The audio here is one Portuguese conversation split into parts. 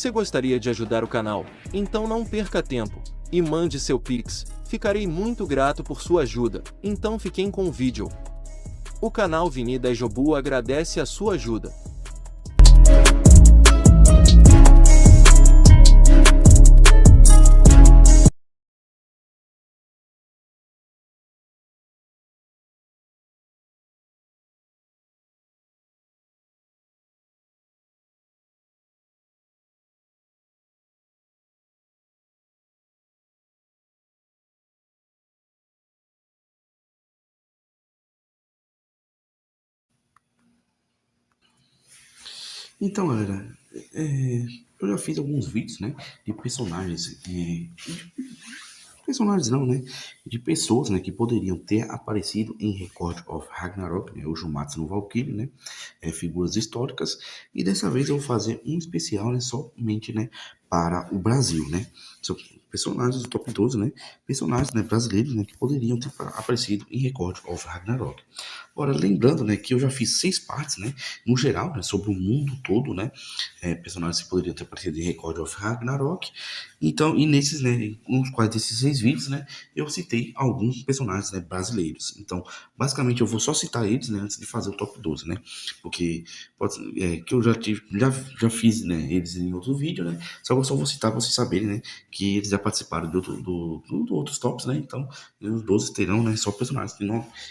Você gostaria de ajudar o canal? Então não perca tempo e mande seu Pix. Ficarei muito grato por sua ajuda. Então fiquem com o vídeo. O canal Vini da Jobu agradece a sua ajuda. Então, galera, eu já fiz alguns vídeos, né, de personagens, personagens não, né, de pessoas, né, que poderiam ter aparecido em Record of Ragnarok, né, o Jumatsu no Valkyrie, né, figuras históricas, e dessa vez eu vou fazer um especial, né, somente, né, para o Brasil, né, são personagens do top 12, né, personagens, né, brasileiros, né, que poderiam ter aparecido em Record of Ragnarok. Ora, lembrando, né, que eu já fiz 6 partes, né, no geral, né, sobre o mundo todo, né, personagens que poderiam ter aparecido em Record of Ragnarok. Então, e nesses, né, nos quais desses 6 vídeos, né, eu citei alguns personagens, né, brasileiros. Então, basicamente, eu vou só citar eles, né, antes de fazer o top 12, né, porque pode, que eu já fiz, né, eles em outro vídeo, né, só que eu só vou citar para vocês saberem, né, que eles já participaram de outros tops, né, então os 12 terão, né, só personagens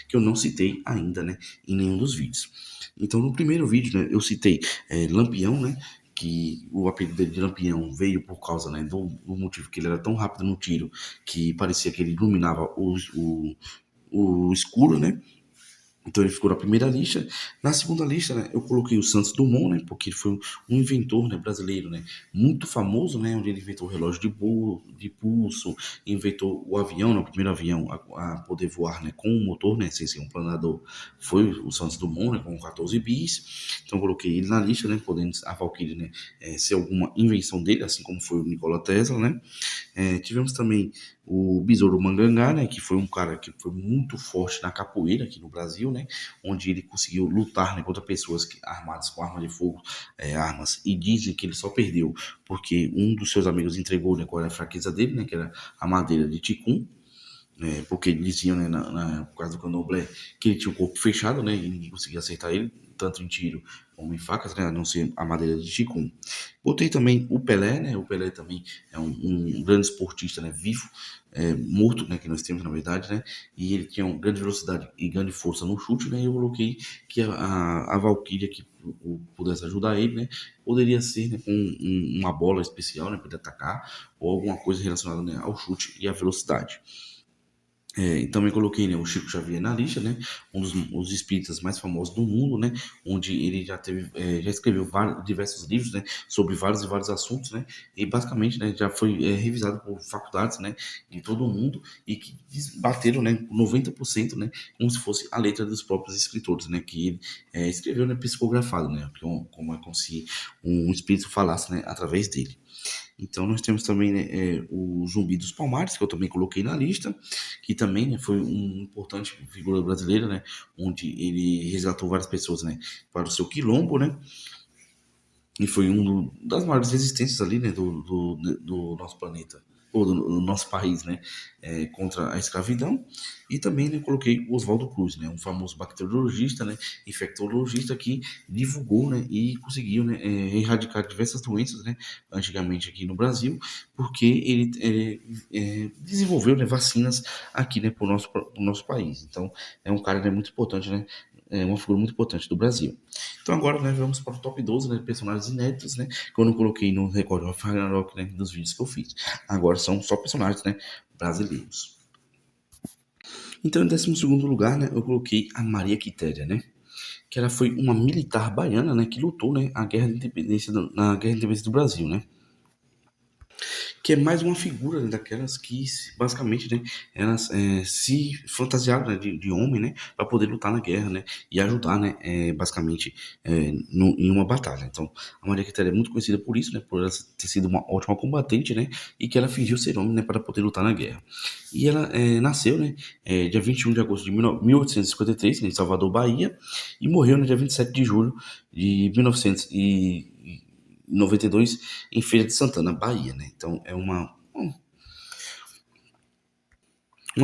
que eu não citei ainda, né, em nenhum dos vídeos. Então, no primeiro vídeo, né, eu citei Lampião, né, que o apelido dele de Lampião veio por causa, né, do motivo que ele era tão rápido no tiro que parecia que ele iluminava o escuro, né. Então ele ficou na primeira lista. Na segunda lista, né, eu coloquei o Santos Dumont, né, porque ele foi um inventor, né, brasileiro, né, muito famoso, né, onde ele inventou o relógio de pulso, inventou o avião, né, o primeiro avião a poder voar, né, com um motor, né, sem ser um planador, foi o Santos Dumont, né, com 14 bis. Então eu coloquei ele na lista, né, podendo a Valkyrie, né, ser alguma invenção dele, assim como foi o Nikola Tesla, né. Tivemos também o Besouro Mangangá, né, que foi um cara que foi muito forte na capoeira aqui no Brasil, né, onde ele conseguiu lutar, né, contra pessoas armadas com arma de fogo, armas, e dizem que ele só perdeu porque um dos seus amigos entregou, né, qual era a fraqueza dele, né, que era a madeira de ticum, porque diziam, né, por causa do candomblé, que ele tinha o corpo fechado, né, e ninguém conseguia acertar ele, tanto em tiro como em facas, né, a não ser a madeira de ticum. Botei também o Pelé, né, o Pelé também é um grande esportista, né, vivo, morto, né, que nós temos na verdade, né, e ele tinha uma grande velocidade e grande força no chute, né, e eu coloquei que a Valkyria que pudesse ajudar ele, né, poderia ser, né, com uma bola especial, né, para ele atacar, ou alguma coisa relacionada, né, ao chute e à velocidade. E também coloquei, né, o Chico Xavier na lista, né, um dos espíritas mais famosos do mundo, né, onde ele já escreveu diversos livros, né, sobre vários e vários assuntos, né, e basicamente, né, já foi revisado por faculdades, né, de todo o mundo e que bateram, né, 90%, né, como se fosse a letra dos próprios escritores, né, que ele escreveu, né, psicografado, né, como se um espírito falasse, né, através dele. Então nós temos também, né, o Zumbi dos Palmares, que eu também coloquei na lista, que também, né, foi um importante figura brasileira, né, onde ele resgatou várias pessoas, né, para o seu quilombo, né, e foi das maiores resistências ali, né, do nosso planeta, ou do nosso país, né, contra a escravidão. E também, né, coloquei o Oswaldo Cruz, né, um famoso bacteriologista, né, infectologista que divulgou, né, e conseguiu, né, erradicar diversas doenças, né, antigamente aqui no Brasil, porque ele desenvolveu, né, vacinas aqui, né, para o nosso país. Então, é um cara, né, muito importante, né, é uma figura muito importante do Brasil. Então agora, né, vamos para o top 12, né, personagens inéditos, né, que eu não coloquei no Record of Ragnarok, né, dos vídeos que eu fiz. Agora são só personagens, né, brasileiros. Então, em 12º lugar, né, eu coloquei a Maria Quitéria, né, que ela foi uma militar baiana, né, que lutou, né, na Guerra de Independência do Brasil, né. Que é mais uma figura, né, daquelas que basicamente, né, elas se fantasiaram, né, de homem, né, para poder lutar na guerra, né, e ajudar, né, basicamente em uma batalha. Então a Maria Quitéria é muito conhecida por isso, né, por ela ter sido uma ótima combatente, né, e que ela fingiu ser homem, né, para poder lutar na guerra. E ela nasceu, né, dia 21 de agosto de 1853, né, em Salvador, Bahia, e morreu no dia 27 de julho de 1900 92 em Feira de Santana, Bahia, né? Então é uma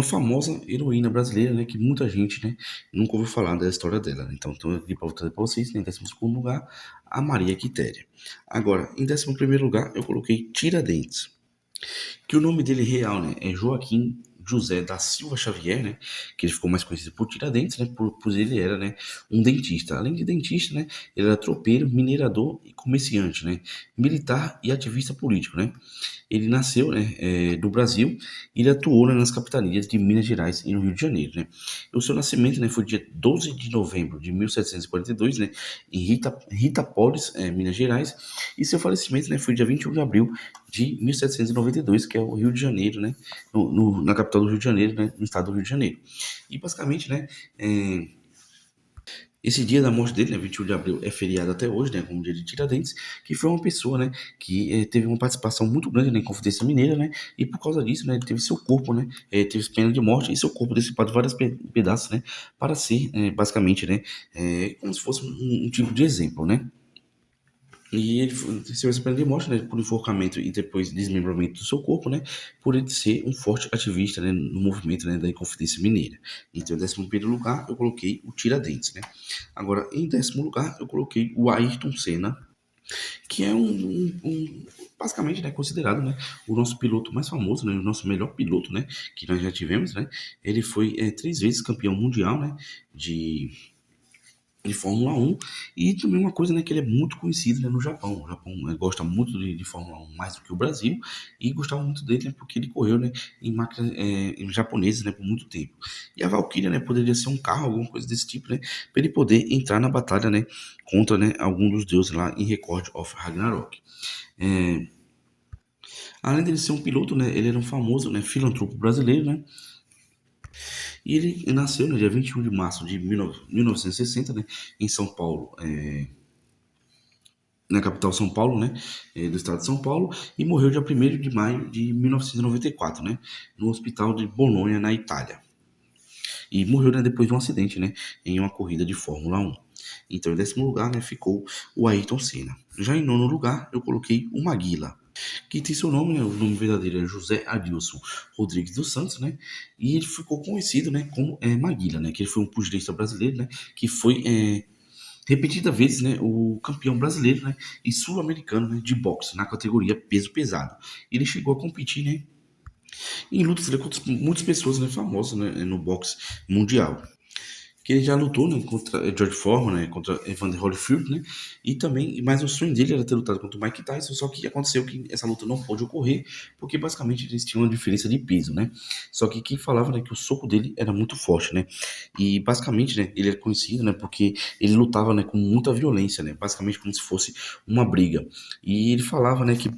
famosa heroína brasileira, né, que muita gente, né, nunca ouviu falar da história dela, né? Então, estou aqui para trazer para vocês, né, em 12º lugar, a Maria Quitéria. Agora, em 11º lugar, eu coloquei Tiradentes, que o nome dele real, né, é Joaquim José da Silva Xavier, né, que ele ficou mais conhecido por Tiradentes, né, por ele era, né, um dentista. Além de dentista, né, ele era tropeiro, minerador e comerciante, né, militar e ativista político, né. Ele nasceu, né, do Brasil e ele atuou, né, nas capitanias de Minas Gerais e no Rio de Janeiro, né. O seu nascimento, né, foi dia 12 de novembro de 1742, né, em Ritápolis, Minas Gerais, e seu falecimento, né, foi dia 21 de abril de 1792, que é o Rio de Janeiro, né, na capital do Rio de Janeiro, né, no estado do Rio de Janeiro. E basicamente, né, esse dia da morte dele, né, 21 de abril, é feriado até hoje, né, como dia de Tiradentes, que foi uma pessoa, né, que teve uma participação muito grande na Inconfidência Mineira, né, e por causa disso, né, ele teve seu corpo, né, teve pena de morte e seu corpo decepado em vários pedaços, né, para ser, basicamente, né, como se fosse um tipo de exemplo, né. E ele recebeu essa pena de morte, né, por enforcamento e depois desmembramento do seu corpo, né, por ele ser um forte ativista, né, no movimento, né, da Inconfidência Mineira. Então, em 11º lugar, eu coloquei o Tiradentes, né. Agora, em 10º lugar, eu coloquei o Ayrton Senna, que é basicamente, né, considerado, né, o nosso piloto mais famoso, né, o nosso melhor piloto, né, que nós já tivemos, né. Ele foi 3 vezes campeão mundial, né, de Fórmula 1, e também uma coisa, né, que ele é muito conhecido, né, no Japão. O Japão gosta muito de Fórmula 1 mais do que o Brasil, e gostava muito dele, né, porque ele correu, né, em máquinas em japonesas, né, por muito tempo. E a Valkyria, né, poderia ser um carro, alguma coisa desse tipo, né, para ele poder entrar na batalha, né, contra, né, algum dos deuses lá em Record of Ragnarok. É, além dele ser um piloto, né, ele era um famoso, né, filantropo brasileiro, né, e ele nasceu no dia 21 de março de 1960, né, em São Paulo, na capital São Paulo, né, do estado de São Paulo, e morreu dia 1º de maio de 1994, né, no hospital de Bolonha, na Itália. E morreu, né, depois de um acidente, né, em uma corrida de Fórmula 1. Então, em 10º lugar, né, ficou o Ayrton Senna. Já em 9º lugar, eu coloquei o Maguila, que tem seu nome, né, o nome verdadeiro é José Adilson Rodrigues dos Santos, né, e ele ficou conhecido, né, como Maguila, né, que ele foi um pugilista brasileiro, né, que foi repetida vezes, né, o campeão brasileiro, né, e sul-americano, né, de boxe na categoria peso pesado. Ele chegou a competir, né, em lutas, né, contra muitas pessoas, né, famosas, né, no boxe mundial. Que ele já lutou, né, contra George Foreman, né, contra Evander Holyfield, né, e também, mas o sonho dele era ter lutado contra o Mike Tyson, só que aconteceu que essa luta não pôde ocorrer, porque basicamente eles tinham uma diferença de peso, né, só que quem falava, né, que o soco dele era muito forte, né, e basicamente, né, ele é conhecido, né, porque ele lutava, né, com muita violência, né, basicamente como se fosse uma briga, e ele falava, né, que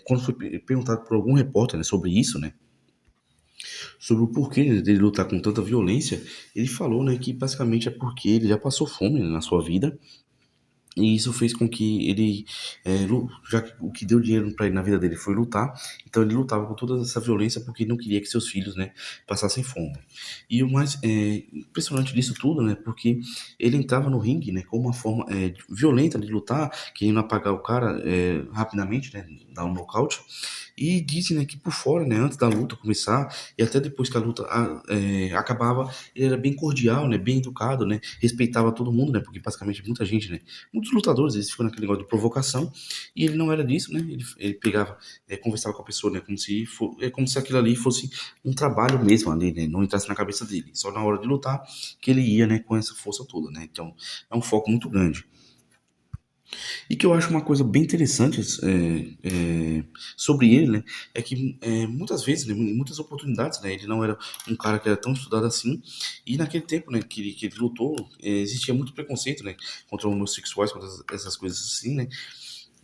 quando foi perguntado por algum repórter, né, sobre isso, né, sobre o porquê dele lutar com tanta violência, ele falou, né, que basicamente é porque ele já passou fome, né, na sua vida, e isso fez com que ele, já que o que deu dinheiro para ele na vida dele foi lutar, então ele lutava com toda essa violência porque ele não queria que seus filhos, né, passassem fome. E o mais impressionante disso tudo, né, porque ele entrava no ringue, né, com uma forma violenta de lutar, querendo apagar o cara rapidamente, né, dar um nocaute. E dizem, né, que por fora, né, antes da luta começar e até depois que a luta acabava, ele era bem cordial, né, bem educado, né, respeitava todo mundo, né, porque basicamente muita gente, né, muitos lutadores, eles ficam naquele negócio de provocação, e ele não era disso, né, ele pegava, conversava com a pessoa, né, como se aquilo ali fosse um trabalho mesmo ali, né, não entrasse na cabeça dele, só na hora de lutar que ele ia, né, com essa força toda, né, então é um foco muito grande. E que eu acho uma coisa bem interessante sobre ele, né, é que muitas vezes, né, em muitas oportunidades, né, ele não era um cara que era tão estudado assim, e naquele tempo, né, que ele lutou, existia muito preconceito, né, contra homossexuais, contra essas coisas assim, né,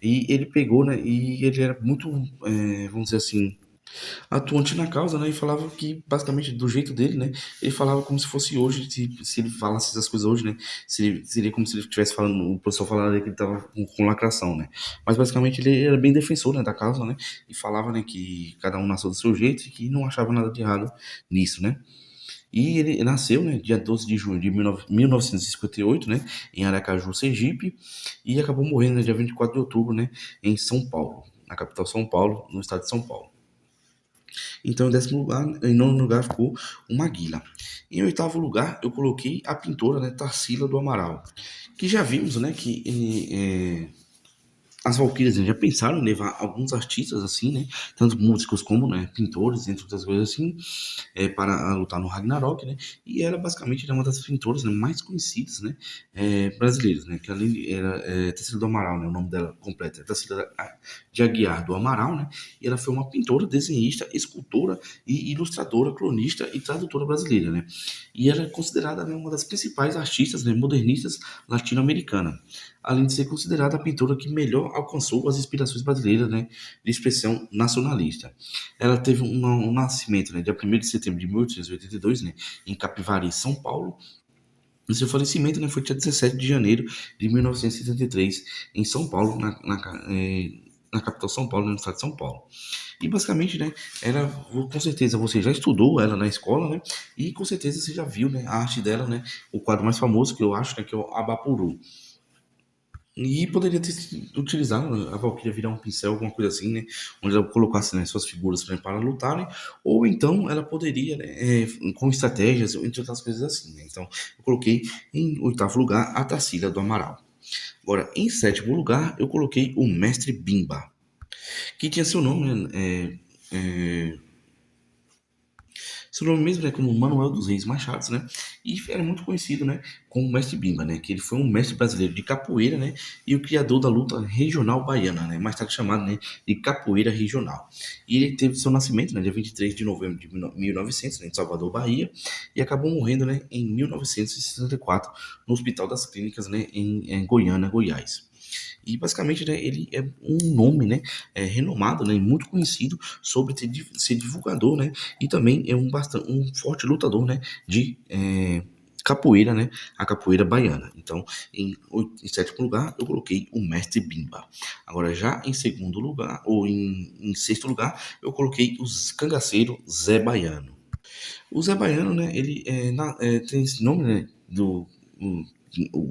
e ele pegou, né, e ele era muito, vamos dizer assim, atuante na causa, né? E falava que, basicamente, do jeito dele, né? Ele falava como se fosse hoje, se ele falasse essas coisas hoje, né? Seria como se ele estivesse falando, o pessoal falaria que ele tava com lacração, né? Mas, basicamente, ele era bem defensor, né, da causa, né? E falava, né, que cada um nasceu do seu jeito e que não achava nada de errado nisso, né? E ele nasceu, né, dia 12 de junho de 1958, né, em Aracaju, Sergipe, e acabou morrendo, né, dia 24 de outubro, né, em São Paulo, na capital São Paulo, no estado de São Paulo. Então, em 10º lugar, em 9º lugar ficou o Maguila. Em 8º lugar, eu coloquei a pintora, né, Tarsila do Amaral, que já vimos, né, que as Valquírias, né, já pensaram em levar alguns artistas assim, né, tanto músicos como, né, pintores, entre outras coisas assim, para lutar no Ragnarok, né, e ela basicamente era uma das pintoras, né, mais conhecidas, né, brasileiras, né, que além era Tarsila do Amaral, né, o nome dela completo é Tarsila de Aguiar do Amaral, né, e ela foi uma pintora, desenhista, escultora e ilustradora, cronista e tradutora brasileira, né, e ela é considerada, né, uma das principais artistas, né, modernistas latino-americanas, além de ser considerada a pintora que melhor alcançou as inspirações brasileiras, né, de expressão nacionalista. Ela teve um nascimento, né, dia 1º de setembro de 1882, né, em Capivari, São Paulo. E seu falecimento, né, foi dia 17 de janeiro de 1973, em São Paulo, na capital São Paulo, no estado de São Paulo. E basicamente, né, ela, com certeza você já estudou ela na escola, né, e com certeza você já viu, né, a arte dela, né, o quadro mais famoso que eu acho, né, que é o Abapuru. E poderia ter sido utilizado, né, a Valkyria virar um pincel, alguma coisa assim, né? Onde ela colocasse, né, suas figuras, né, para lutarem. Ou então ela poderia, né, com estratégias, entre outras coisas assim, né? Então eu coloquei em 8º lugar a Tarsila do Amaral. Agora, em 7º lugar, eu coloquei o Mestre Bimba, que tinha seu nome, né, seu nome mesmo é como Manuel dos Reis Machados, né? E era muito conhecido, né, como Mestre Bimba, né? Que ele foi um mestre brasileiro de capoeira, né? E o criador da luta regional baiana, né? Mais tarde chamado, né, de capoeira regional. E ele teve seu nascimento, né, dia 23 de novembro de 1900, né, em Salvador, Bahia, e acabou morrendo, né, em 1964 no Hospital das Clínicas, né, em Goiânia, Goiás. E basicamente, né, ele é um nome, né, renomado, né, muito conhecido sobre ser divulgador, né, e também é um forte lutador, né, de capoeira, né, a capoeira baiana. Então, em 7º lugar, eu coloquei o Mestre Bimba. Agora, já em 2º lugar, ou em 6º lugar, eu coloquei o cangaceiro Zé Baiano. O Zé Baiano, né, ele tem esse nome, né,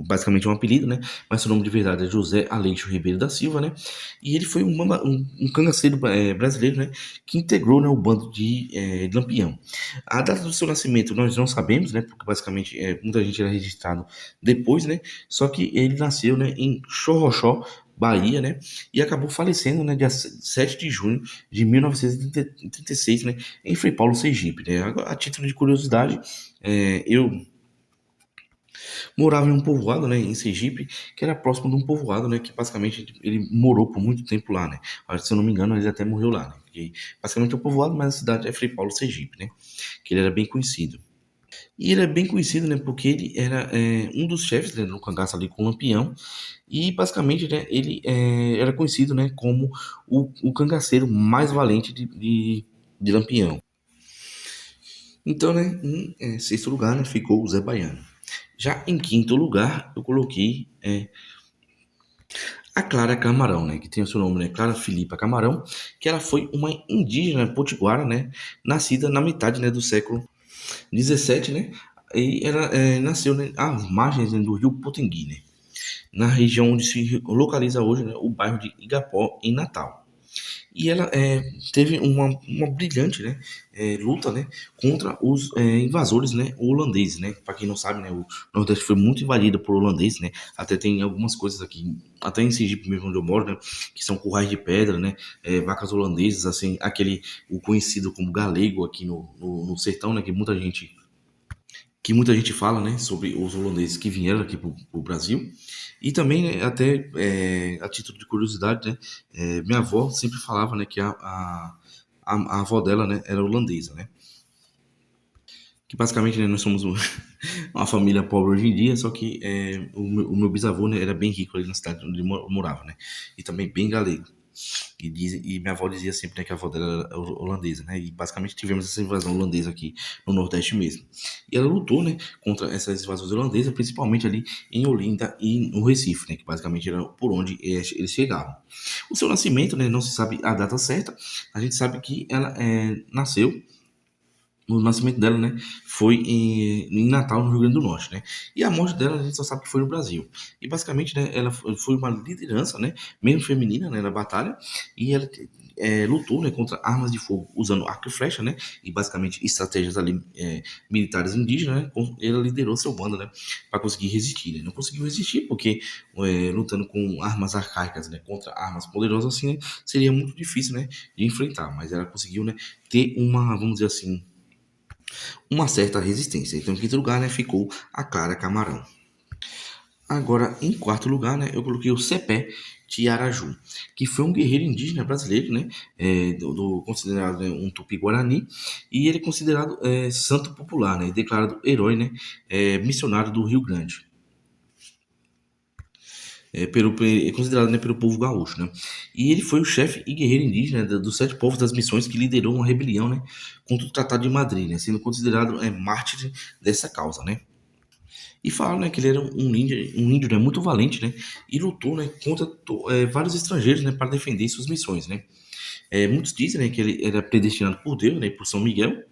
basicamente é um apelido, né? Mas seu nome de verdade é José Aleixo Ribeiro da Silva, né? E ele foi um cangaceiro brasileiro, né? Que integrou, né, o bando de Lampião. A data do seu nascimento nós não sabemos, né? Porque basicamente muita gente era registrado depois, né? Só que ele nasceu, né, em Xorroxó, Bahia, né? E acabou falecendo, né, dia 7 de junho de 1936, né? Em Frei Paulo, Sergipe, né? Agora, a título de curiosidade, eu morava em um povoado, né, em Sergipe, que era próximo de um povoado, né, que basicamente ele morou por muito tempo lá, né. Se eu não me engano, ele até morreu lá, né. Que basicamente é um povoado, mas a cidade é Frei Paulo, Sergipe, né. Que ele era bem conhecido. E ele é bem conhecido, né, porque ele era um dos chefes, né, no cangaço ali com o Lampião, e basicamente, né, ele era conhecido, né, como o cangaceiro mais valente de Lampião. Então, né, em 6º lugar, né, ficou o Zé Baiano. Já em 5º lugar, eu coloquei a Clara Camarão, né, que tem o seu nome, né, Clara Filipa Camarão, que ela foi uma indígena potiguara, né, nascida na metade, né, do século 17, né, e ela nasceu, né, às margens, né, do rio Potengui, né, na região onde se localiza hoje, né, o bairro de Igapó, em Natal. E ela teve uma brilhante, né, luta, né, contra os invasores, né, holandeses, né. Para quem não sabe, né, o Nordeste foi muito invadido por holandeses, né. Até tem algumas coisas aqui, até em Sergipe mesmo onde eu moro, né, que são currais de pedra, né, vacas holandesas, assim, o conhecido como galego aqui no sertão, né, que muita gente fala, né, sobre os holandeses que vieram aqui para o Brasil. E também, né, até a título de curiosidade, né, minha avó sempre falava, né, que a avó dela, né, era holandesa, né. Que basicamente, né, nós somos uma família pobre hoje em dia, só que o meu bisavô, né, era bem rico ali na cidade onde ele morava, né, e também bem galego. E minha avó dizia sempre, né, que a avó dela era holandesa, né? E basicamente tivemos essa invasão holandesa aqui no Nordeste mesmo. E ela lutou, né, contra essas invasões holandesas, principalmente ali em Olinda e no Recife, né, que basicamente era por onde eles chegavam. O seu nascimento, né, não se sabe a data certa. A gente sabe que ela nasceu o nascimento dela, né, foi em Natal, no Rio Grande do Norte, né? E a morte dela, a gente só sabe que foi no Brasil. E basicamente, né, ela foi uma liderança, né, mesmo feminina, né, na batalha, e ela lutou, né, contra armas de fogo usando arco e flecha, né, e basicamente estratégias ali militares indígenas, né? Ela liderou seu bando, né, para conseguir resistir, né? Não conseguiu resistir porque lutando com armas arcaicas, né, contra armas poderosas assim, né, seria muito difícil, né, de enfrentar, mas ela conseguiu, né, ter uma, vamos dizer assim, uma certa resistência. Então, em quinto lugar, né, ficou a Clara Camarão. Agora, em quarto lugar, né, eu coloquei o Cepé Tiaraju, que foi um guerreiro indígena brasileiro, né, considerado, né, um tupi-guarani, e ele é considerado santo popular, né, declarado herói, né, missionário do Rio Grande. É considerado, né, pelo povo gaúcho, né? E ele foi o chefe e guerreiro indígena, né, dos 7 povos das missões que liderou uma rebelião, né, contra o Tratado de Madrid, né, sendo considerado mártir dessa causa, né? E falaram, né, que ele era um índio, né, muito valente, né, e lutou, né, contra vários estrangeiros, né, para defender suas missões, né. Muitos dizem, né, que ele era predestinado por Deus, né, por São Miguel,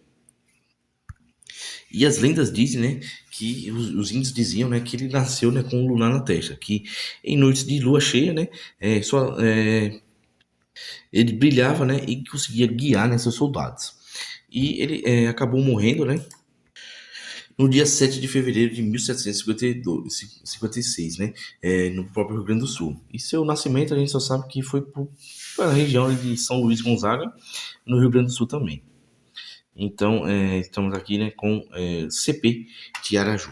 e as lendas dizem, né, que os índios diziam, né, que ele nasceu, né, com um lunar na testa, que em noites de lua cheia, né, ele brilhava, né, e conseguia guiar, né, seus soldados. E ele acabou morrendo, né, no dia 7 de fevereiro de 1756, né, no próprio Rio Grande do Sul. E seu nascimento a gente só sabe que foi para a região de São Luís Gonzaga, no Rio Grande do Sul também. Então, estamos aqui, né, com CP Tiaraju,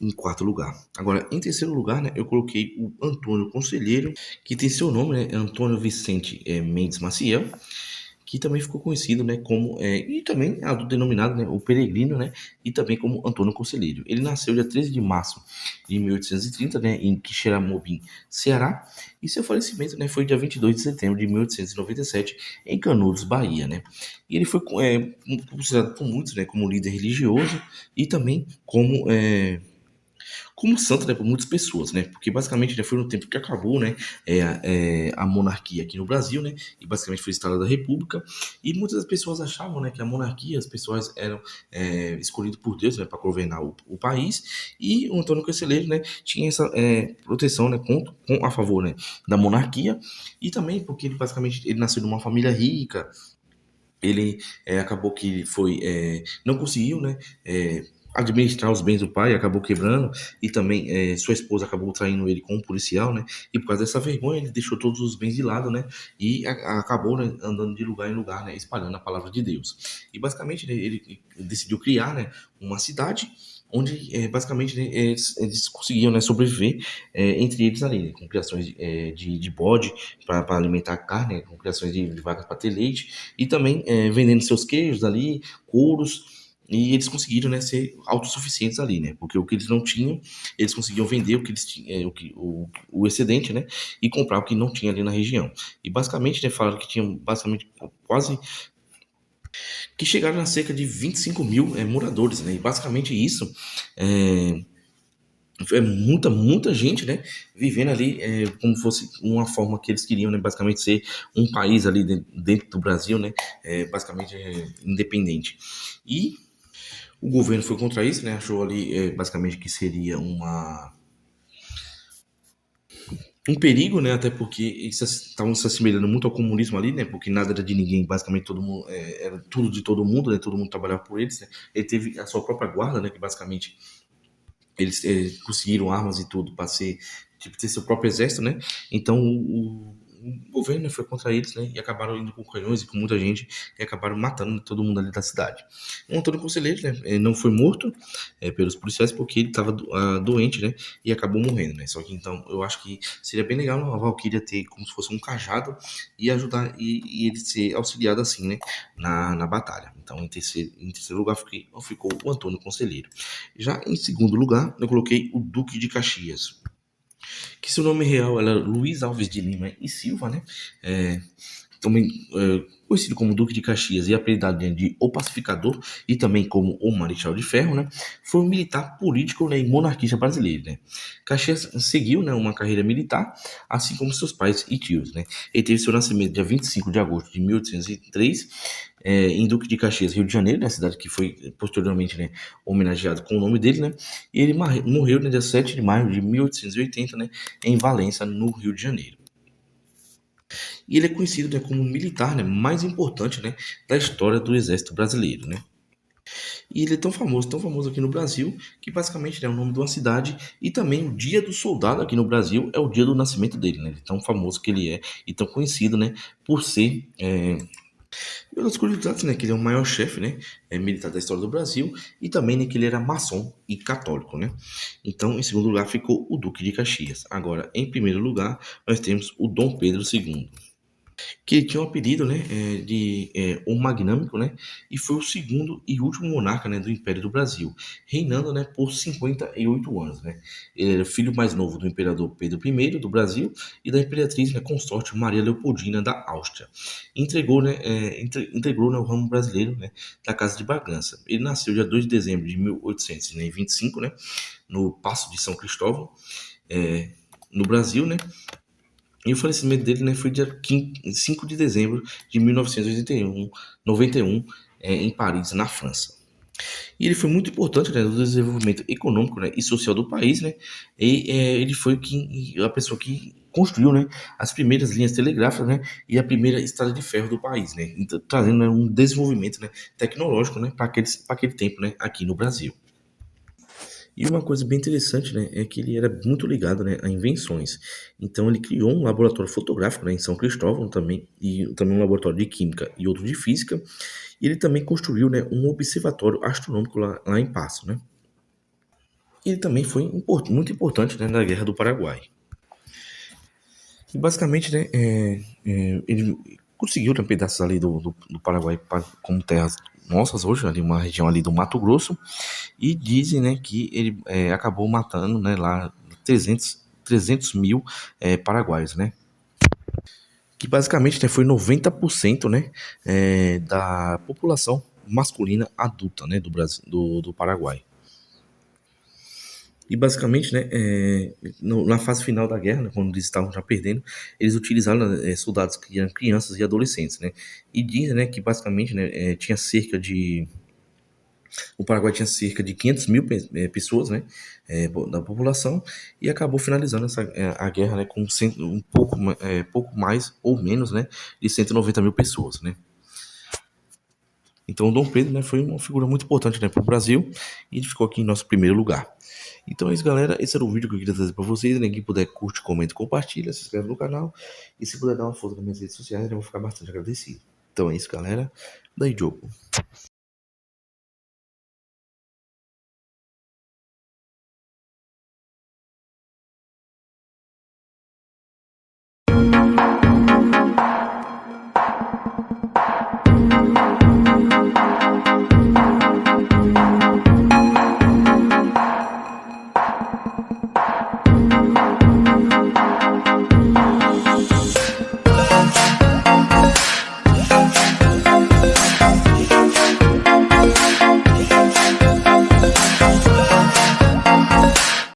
em quarto lugar. Agora, em terceiro lugar, né, eu coloquei o Antônio Conselheiro, que tem seu nome, né, Antônio Vicente Mendes Maciel, que também ficou conhecido, né, como e também denominado, né, o Peregrino, né, e também como Antônio Conselheiro. Ele nasceu dia 13 de março de 1830, né, em Quixeramobim, Ceará, e seu falecimento, né, foi dia 22 de setembro de 1897 em Canudos, Bahia, né. E ele foi considerado por muitos, né, como líder religioso e também como santo, né, por muitas pessoas, né? Porque basicamente já foi no tempo que acabou, né, a monarquia aqui no Brasil, né? E basicamente foi instalada a república. E muitas das pessoas achavam, né, que a monarquia, as pessoas eram escolhidas por Deus, né, para governar o país. E o Antônio Conselheiro, né, tinha essa proteção, né, a favor, né, da monarquia. E também porque ele basicamente ele nasceu numa família rica. Ele acabou que não conseguiu, né, administrar os bens do pai, acabou quebrando, e também sua esposa acabou traindo ele com um policial, né, e por causa dessa vergonha ele deixou todos os bens de lado, né, e acabou, né, andando de lugar em lugar, né, espalhando a palavra de Deus. E basicamente, né, ele decidiu criar, né, uma cidade onde basicamente, né, eles conseguiam, né, sobreviver entre eles ali, né, com criações de bode para alimentar a carne, né, com criações de vacas para ter leite, e também vendendo seus queijos ali, couros, e eles conseguiram, né, ser autossuficientes ali, né, porque o que eles não tinham, eles conseguiam vender o que eles tinham, o excedente, né, e comprar o que não tinha ali na região. E basicamente, né, falaram que tinham basicamente quase que chegaram a cerca de 25 mil moradores, né, e basicamente isso muita gente, né, vivendo ali como fosse uma forma que eles queriam, né, basicamente ser um país ali dentro do Brasil, né, basicamente independente. E o governo foi contra isso, né, achou ali basicamente que seria um perigo, né, até porque eles estavam se assemelhando muito ao comunismo ali, né, porque nada era de ninguém, basicamente todo mundo era tudo de todo mundo, né, todo mundo trabalhava por eles, né. Ele teve a sua própria guarda, né, que basicamente eles conseguiram armas e tudo para ser, tipo, ter seu próprio exército, né? Então o governo, né, foi contra eles, né? E acabaram indo com canhões e com muita gente e acabaram matando todo mundo ali da cidade. O Antônio Conselheiro, né, não foi morto pelos policiais porque ele estava doente, né? E acabou morrendo, né? Só que então eu acho que seria bem legal a Valkyria ter como se fosse um cajado e ajudar e ele ser auxiliado assim, né? Na batalha. Então em terceiro lugar ficou o Antônio Conselheiro. Já em segundo lugar, eu coloquei o Duque de Caxias, que seu nome real era Luiz Alves de Lima e Silva, né? também conhecido como Duque de Caxias e apelidado de O Pacificador e também como o Marechal de Ferro, né, foi um militar político, né, e monarquista brasileiro, né. Caxias seguiu, né, uma carreira militar, assim como seus pais e tios, né. Ele teve seu nascimento dia 25 de agosto de 1803, em Duque de Caxias, Rio de Janeiro, né, cidade que foi posteriormente, né, homenageado com o nome dele, né, e ele morreu no dia 7 de maio de 1880, né, em Valença, no Rio de Janeiro. E ele é conhecido, né, como o militar, né, mais importante, né, da história do Exército Brasileiro, né. E ele é tão famoso aqui no Brasil, que basicamente, né, é o nome de uma cidade e também o Dia do Soldado aqui no Brasil é o dia do nascimento dele, né, de tão famoso que ele é e tão conhecido, né, por ser, pelas curiosidades, né, que ele é o maior chefe, né, militar da história do Brasil e também, né, que ele era maçom e católico, né. Então, em segundo lugar ficou o Duque de Caxias. Agora, em primeiro lugar, nós temos o Dom Pedro II. Que ele tinha um apelido, né, o Magnâmico, né, e foi o segundo e último monarca, né, do Império do Brasil, reinando, né, por 58 anos, né. Ele era filho mais novo do imperador Pedro I do Brasil e da imperatriz, né, consorte Maria Leopoldina da Áustria. Integrou, né, o ramo brasileiro, né, da Casa de Bragança. Ele nasceu dia 2 de dezembro de 1825, né, no Paço de São Cristóvão, no Brasil, né, e o falecimento dele, né, foi dia 5 de dezembro de 1991, em Paris, na França. E ele foi muito importante, né, no desenvolvimento econômico, né, e social do país, né, e ele foi a pessoa que construiu, né, as primeiras linhas telegráficas, né, e a primeira estrada de ferro do país, né, então, trazendo, né, um desenvolvimento, né, tecnológico, né, para aquele tempo, né, aqui no Brasil. E uma coisa bem interessante, né, é que ele era muito ligado, né, a invenções. Então ele criou um laboratório fotográfico, né, em São Cristóvão também, e também um laboratório de química e outro de física. E ele também construiu, né, um observatório astronômico lá em Passo, né. Ele também foi muito importante, né, na Guerra do Paraguai. E basicamente, né, ele conseguiu, né, pedaços ali do Paraguai como terras nossas hoje, ali uma região ali do Mato Grosso, e dizem, né, que ele acabou matando, né, lá 300 mil paraguaios, né, que basicamente, né, foi 90%, né, da população masculina adulta, né, do Brasil, do Paraguai. E basicamente, né, na fase final da guerra, né, quando eles estavam já perdendo, eles utilizaram soldados que eram crianças e adolescentes, né, e dizem, né, que basicamente, né, o Paraguai tinha cerca de 500 mil pessoas, né, da população, e acabou finalizando a guerra, né, com pouco mais ou menos, né, de 190 mil pessoas, né. Então, o Dom Pedro, né, foi uma figura muito importante, né, para o Brasil e ele ficou aqui em nosso primeiro lugar. Então é isso, galera. Esse era o vídeo que eu queria trazer para vocês. Né? Quem puder, curte, comenta, compartilha, se inscreve no canal. E se puder dar uma força nas minhas redes sociais, eu vou ficar bastante agradecido. Então é isso, galera. Daí, Diogo.